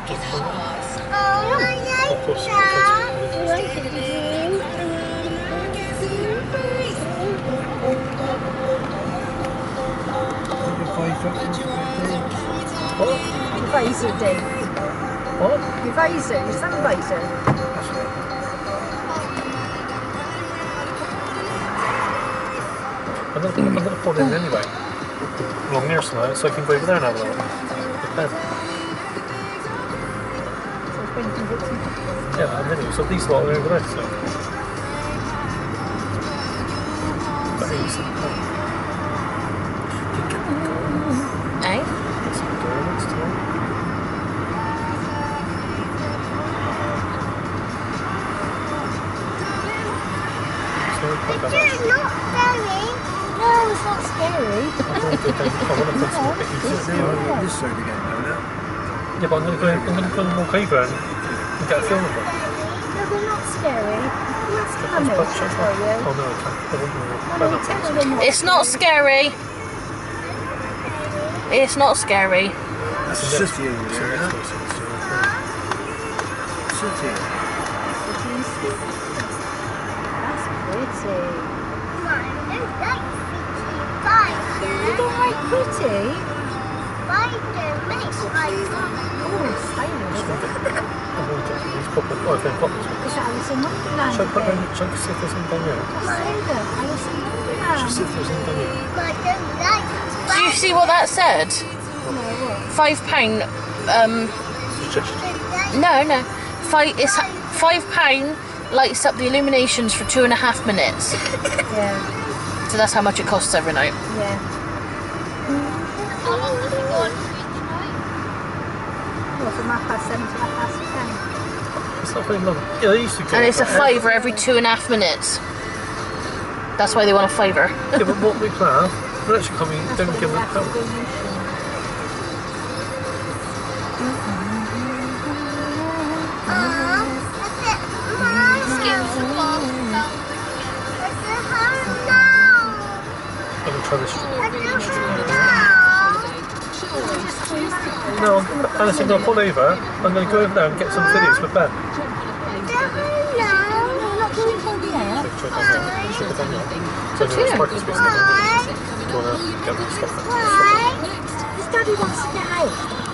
What? Invaser D. What? Invaser, your sunbaser. I'm going to pull it in anyway. Along here somewhere, so I can go over there and have a look. Yeah, and anyway, so these lot are over there, so. But easy. Eh? Get some donuts too. It's not scary. No, it's not scary. I want to put some bit easier. This side again, now. Yeah, but I'm going to go and walk over and get a film of them. No, they're not scary. That's coming for you. Oh no, I can't. It's not scary. It's not scary. That's a city area, isn't it? City. That's pretty. You don't like pretty? Spider makes Oh, silence. It's Alice in Wonderland. Shall I see if there's anything down here? Alice in Wonderland. Just see if there's anything down here. Do you see what that said? £5. No. It's £5 lights up the Illuminations for 2.5 minutes. Yeah. So that's how much it costs every night. Yeah. How long has it gone? Well, from 7:30 to 10:30. It's not very long. Yeah, they used to go. And it's a £5 every 2.5 minutes. That's why they want a £5. Yeah, but what we plan, we're actually coming, don't give them help. I'm going to try this. No, Alice, I'm going to pull over. I'm going to go over there and get some videos with Ben. Daddy wants to get out.